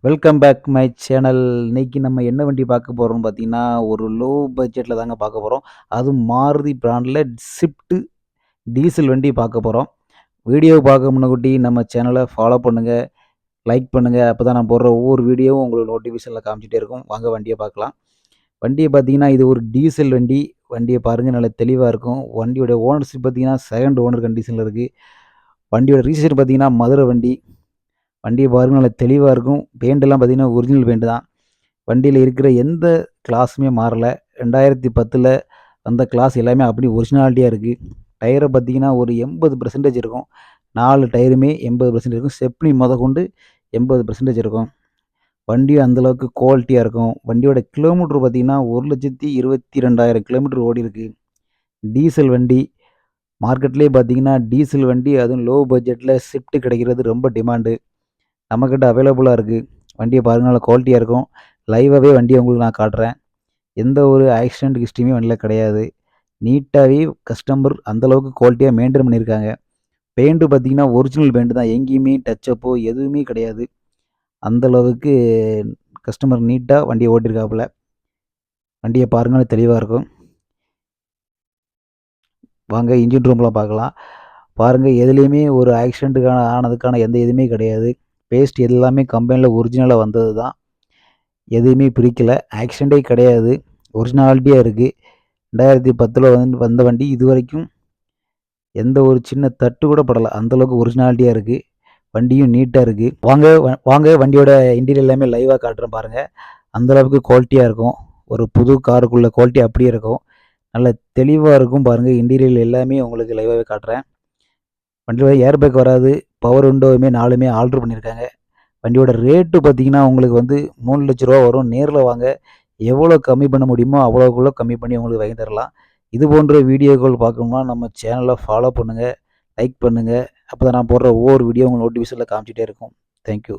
Welcome back my channel. இன்னைக்கு நம்ம என்ன வண்டி பார்க்க போறோம்னு பார்த்தீங்கன்னா, ஒரு லோ பட்ஜெட்ல தாங்க பார்க்க போறோம். அதுவும் மாருதி பிராண்ட்ல ஸ்விஃப்ட் டீசல் வண்டி பார்க்க போறோம். வீடியோ பார்க்க முன்னக்கூட்டி நம்ம சேனலை ஃபாலோ பண்ணுங்க, லைக் பண்ணுங்க. அப்பதான் நான் போடுற ஒவ்வொரு வீடியோவும் உங்களுக்கு நோட்டிஃபிகேஷன்ல காமிச்சிட்டே இருக்கும். வாங்க வண்டிய பார்க்கலாம். வண்டிய பார்த்தீங்கன்னா, இது ஒரு டீசல் வண்டி. வண்டிய பாருங்க, நல்லா தெளிவா இருக்கும். வண்டியோட ஓனர்ஷிப் பார்த்தீங்கன்னா, செகண்ட் ஓனர் கண்டிஷன்ல இருக்கு. வண்டியோட ரிஜிஸ்ட்ரேஷன் பார்த்தீங்கன்னா, மதுரை வண்டி. வண்டிய பாருங்க, நல்லா தெளிவா இருக்கும். பெயிண்ட்லாம் பார்த்தீங்கன்னா, ஒரிஜினல் பெயிண்ட் தான். வண்டியில இருக்கிற எந்த கிளாஸுமே மாறல. 2010ல வந்த கிளாஸ் எல்லாமே அப்படியே ஒரிஜினாலிட்டியா இருக்கு. டயர பார்த்தீங்கன்னா, ஒரு 80% இருக்கும். 4 டயருமே 80% இருக்கும். ஸ்டெப்னி மொதற்கொண்டு 80% இருக்கும். வண்டியும் அந்த அளவுக்கு குவாலிட்டியா இருக்கும். வண்டியோட கிலோமீட்டர் பார்த்தீங்கன்னா, 1,22,000 கிலோமீட்டர் ஓடியிருக்கு. டீசல் வண்டி. மார்க்கெட்லயே பார்த்தீங்கன்னா, டீசல் வண்டி அதுவும் லோ பட்ஜெட்ல ஸ்விஃப்ட் கிடைக்கிறது ரொம்ப டிமாண்டு. நம்மகிட்ட அவைலபிளா இருக்கு. வண்டிய பாருங்க, நல்லா குவாலிட்டியா இருக்கும். லைவாவே வண்டிய உங்களுக்கு நான் காட்டுறேன். எந்த ஒரு ஆக்சிடென்ட் ஹிஸ்ட்ரியுமே வண்டியில கிடையாது. நீட்டாவே கஸ்டமர் அந்த அளவுக்கு குவாலிட்டியா மெயின்டெயின் பண்ணியிருக்காங்க. பெயிண்ட் பார்த்தீங்கன்னா, ஒரிஜினல் பெயிண்ட் தான். எங்கேயுமே டச் அப்போ எதுவுமே கிடையாது. அந்த அளவுக்கு கஸ்டமர் நீட்டா வண்டிய ஓட்டியிருக்காப்புல. வண்டிய பாருங்க, தெளிவா இருக்கும். வாங்க இன்ஜின் ரூம்ல பார்க்கலாம். பாருங்க, எதுலயுமே ஒரு ஆனதுக்கான எந்த இதுவுமே கிடையாது. பேஸ்ட் எல்லாமே கம்பெனில ஒரிஜினலா வந்தது தான். எதுவுமே பிரிக்கல. ஆக்சிடென்ட்டே கிடையாது. ஒரிஜினாலிட்டியா இருக்கு. 2010ல வந்த வண்டி இதுவரைக்கும் எந்த ஒரு சின்ன தட்டு கூட படல. அந்த அளவுக்கு ஒரிஜினாலிட்டியா இருக்கு. வண்டியும் நீட்டா இருக்கு. வாங்க வண்டியோட இன்டீரியர் எல்லாமே லைவா காட்டுறேன் பாருங்க. அந்த அளவுக்கு குவாலிட்டியா இருக்கும். ஒரு புது காருக்குள்ள குவாலிட்டி அப்படியே இருக்கும். நல்ல தெளிவா இருக்கும் பாருங்க. இன்டீரியர் எல்லாமே உங்களுக்கு லைவாவே காட்டுறேன். வண்டியில ஏர் பேக் வராது. பவர் விண்டோவுமே 4மே ஆல்டர் பண்ணியிருக்காங்க. வண்டியோட ரேட்டு பார்த்தீங்கன்னா, உங்களுக்கு வந்து ரூ. 3,00,000 வரும். நேர்ல வாங்க. எவ்வளோ கம்மி பண்ண முடியுமோ, அவ்வளோக்குள்ள கம்மி பண்ணி உங்களுக்கு வாங்கி தரலாம். இது போன்ற வீடியோக்கள் பார்க்கணும்னா, நம்ம சேனல ஃபாலோ பண்ணுங்க, லைக் பண்ணுங்க. அப்பதான் நான் போடுற ஒவ்வொரு வீடியோ உங்களுக்கு நோட்டிஃபிகேஷன்ல காமிச்சிட்டே இருக்கும். Thank you.